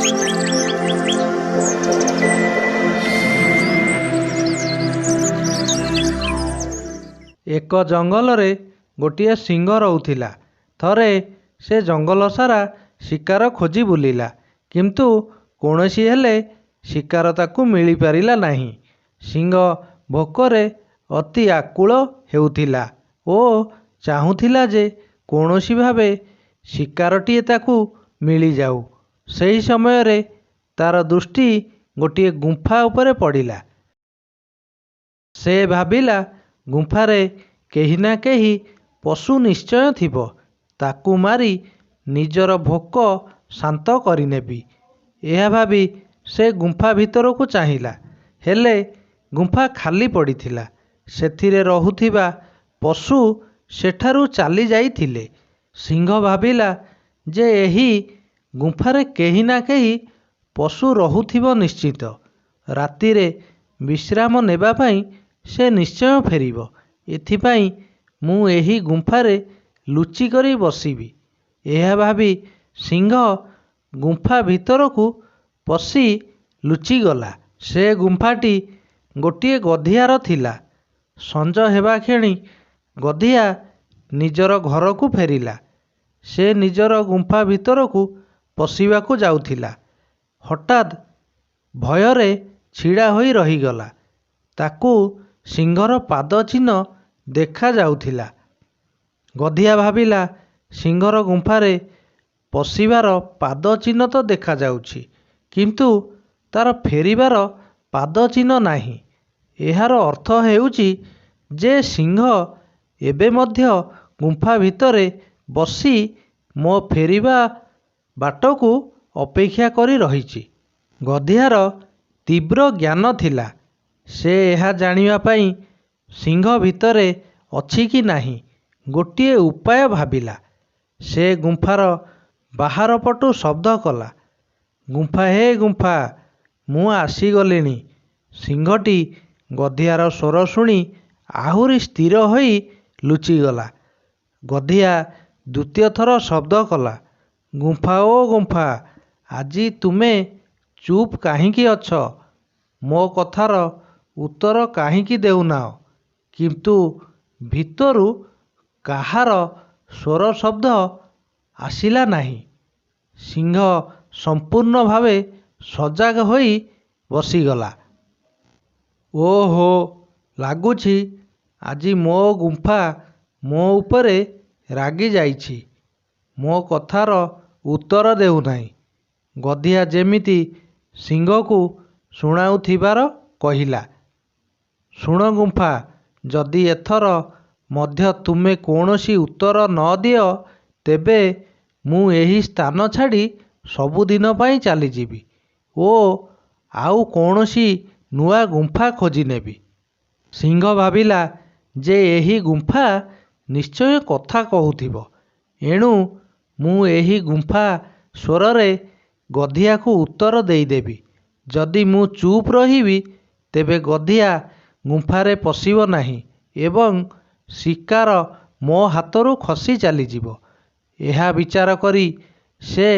ଏକ ଜଙ୍ଗଲରେ ଗୋଟିଏ ସିଂହ ରହୁଥିଲା। ଥରେ ସେ ଜଙ୍ଗଲ ସାରା ଶିକାର ଖୋଜି ବୁଲିଲା, କିନ୍ତୁ କୌଣସି ହେଲେ ଶିକାର ତାକୁ ମିଳିପାରିଲା ନାହିଁ। ସିଂହ ଭୋକରେ ଅତି ଆକୁଳ ହେଉଥିଲା ଓ ଚାହୁଁଥିଲା ଯେ କୌଣସି ଭାବେ ଶିକାରଟିଏ ତାକୁ ମିଳିଯାଉ। ସେହି ସମୟରେ ତାର ଦୃଷ୍ଟି ଗୋଟିଏ ଗୁମ୍ଫା ଉପରେ ପଡ଼ିଲା। ସେ ଭାବିଲା, ଗୁମ୍ଫାରେ କେହି ନା କେହି ପଶୁ ନିଶ୍ଚୟ ଥିବ। ତାକୁ ମାରି ନିଜର ଭୋକ ଶାନ୍ତ କରିନେବି। ଏହା ଭାବି ସେ ଗୁମ୍ଫା ଭିତରକୁ ଚାହିଁଲା, ହେଲେ ଗୁମ୍ଫା ଖାଲି ପଡ଼ିଥିଲା। ସେଥିରେ ରହୁଥିବା ପଶୁ ସେଠାରୁ ଚାଲି ଯାଇଥିଲେ। ସିଂହ ଭାବିଲା ଯେ ଏହି ଗୁମ୍ଫାରେ କେହି ନା କେହି ପଶୁ ରହୁଥିବ ନିଶ୍ଚିତ। ରାତିରେ ବିଶ୍ରାମ ନେବା ପାଇଁ ସେ ନିଶ୍ଚୟ ଫେରିବ। ଏଥିପାଇଁ ମୁଁ ଏହି ଗୁମ୍ଫାରେ ଲୁଚିକରି ବସିବି। ଏହା ଭାବି ସିଂହ ଗୁମ୍ଫା ଭିତରକୁ ପଶି ଲୁଚିଗଲା। ସେ ଗୁମ୍ଫାଟି ଗୋଟିଏ ଗଧିଆର ଥିଲା। ସଞ୍ଜ ହେବା କ୍ଷଣି ଗଧିଆ ନିଜର ଘରକୁ ଫେରିଲା। ସେ ନିଜର ଗୁମ୍ଫା ଭିତରକୁ ପଶିବାକୁ ଯାଉଥିଲା। ହଠାତ୍ ଭୟରେ ଛିଡ଼ା ହୋଇ ରହିଗଲା। ତାକୁ ସିଂହର ପାଦ ଚିହ୍ନ ଦେଖାଯାଉଥିଲା। ଗଧିଆ ଭାବିଲା, ସିଂହର ଗୁମ୍ଫାରେ ପଶିବାର ପାଦ ଚିହ୍ନ ତ ଦେଖାଯାଉଛି, କିନ୍ତୁ ତାର ଫେରିବାର ପାଦ ଚିହ୍ନ ନାହିଁ। ଏହାର ଅର୍ଥ ହେଉଛି ଯେ ସିଂହ ଏବେ ମଧ୍ୟ ଗୁମ୍ଫା ଭିତରେ ବସି ମୋ ଫେରିବା ବାଟକୁ ଅପେକ୍ଷା କରି ରହିଛି। ଗଧିଆର ତୀବ୍ର ଜ୍ଞାନ ଥିଲା। ସେ ଏହା ଜାଣିବା ପାଇଁ ସିଂହ ଭିତରେ ଅଛି କି ନାହିଁ ଗୋଟିଏ ଉପାୟ ଭାବିଲା। ସେ ଗୁମ୍ଫାର ବାହାର ପଟୁ ଶବ୍ଦ କଲା, ଗୁମ୍ଫା ହେ ଗୁମ୍ଫା, ମୁଁ ଆସିଗଲିଣି। ସିଂହଟି ଗଧିଆର ସ୍ୱର ଶୁଣି ଆହୁରି ସ୍ଥିର ହୋଇ ଲୁଚିଗଲା। ଗଧିଆ ଦ୍ୱିତୀୟ ଥର ଶବ୍ଦ କଲା, ଗୁମ୍ଫା ଓ ଗୁମ୍ଫା, ଆଜି ତୁମେ ଚୁପ୍ କାହିଁକି ଅଛ? ମୋ କଥାର ଉତ୍ତର କାହିଁକି ଦେଉନାହ? କିନ୍ତୁ ଭିତରୁ କାହାର ସ୍ୱର ଶବ୍ଦ ଆସିଲା ନାହିଁ। ସିଂହ ସମ୍ପୂର୍ଣ୍ଣ ଭାବେ ସଜାଗ ହୋଇ ବସିଗଲା। ଓହୋ, ଲାଗୁଛି ଆଜି ମୋ ଗୁମ୍ଫା ମୋ ଉପରେ ରାଗି ଯାଇଛି। ମୋ କଥାର ଉତ୍ତର ଦେଉନାହିଁ। ଗଧିଆ ଯେମିତି ସିଂହକୁ ଶୁଣାଉଥିବାର କହିଲା, ଶୁଣ ଗୁମ୍ଫା, ଯଦି ଏଥର ମଧ୍ୟ ତୁମେ କୌଣସି ଉତ୍ତର ନ ଦିଅ, ତେବେ ମୁଁ ଏହି ସ୍ଥାନ ଛାଡ଼ି ସବୁଦିନ ପାଇଁ ଚାଲିଯିବି ଓ ଆଉ କୌଣସି ନୂଆ ଗୁମ୍ଫା ଖୋଜି ନେବି। ସିଂହ ଭାବିଲା ଯେ ଏହି ଗୁମ୍ଫା ନିଶ୍ଚୟ କଥା କହୁଥିବ। ଏଣୁ ମୁଁ ଏହି ଗୁମ୍ଫା ସ୍ୱରରେ ଗଧିଆକୁ ଉତ୍ତର ଦେଇଦେବି। ଯଦି ମୁଁ ଚୁପ୍ ରହିବି, ତେବେ ଗଧିଆ ଗୁମ୍ଫାରେ ପଶିବ ନାହିଁ ଏବଂ ଶିକାର ମୋ ହାତରୁ ଖସି ଚାଲିଯିବ। ଏହା ବିଚାର କରି ସେ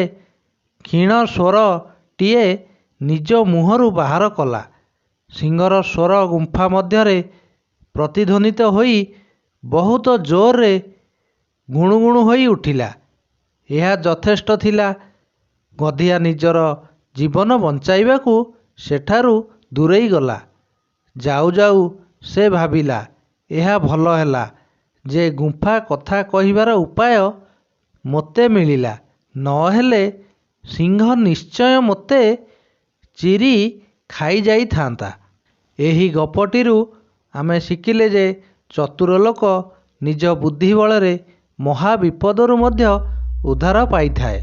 କ୍ଷୀଣ ସ୍ୱରଟିଏ ନିଜ ମୁହଁରୁ ବାହାର କଲା। ସିଂହର ସ୍ୱର ଗୁମ୍ଫା ମଧ୍ୟରେ ପ୍ରତିଧ୍ୱନିତ ହୋଇ ବହୁତ ଜୋରରେ ଗୁଣୁଗୁଣୁ ହୋଇ ଉଠିଲା। ଏହା ଯଥେଷ୍ଟ ଥିଲା। ଗଧିଆ ନିଜର ଜୀବନ ବଞ୍ଚାଇବାକୁ ସେଠାରୁ ଦୂରେଇ ଗଲା। ଯାଉ ଯାଉ ସେ ଭାବିଲା, ଏହା ଭଲ ହେଲା ଯେ ଗୁମ୍ଫା କଥା କହିବାର ଉପାୟ ମୋତେ ମିଳିଲା। ନ ହେଲେ ସିଂହ ନିଶ୍ଚୟ ମୋତେ ଚିରି ଖାଇଯାଇଥାନ୍ତା। ଏହି ଗପଟିରୁ ଆମେ ଶିଖିଲେ ଯେ ଚତୁର ଲୋକ ନିଜ ବୁଦ୍ଧି ବଳରେ ମହାବିପଦରୁ ମଧ୍ୟ ଉଦ୍ଧାର ପାଇଥାଏ।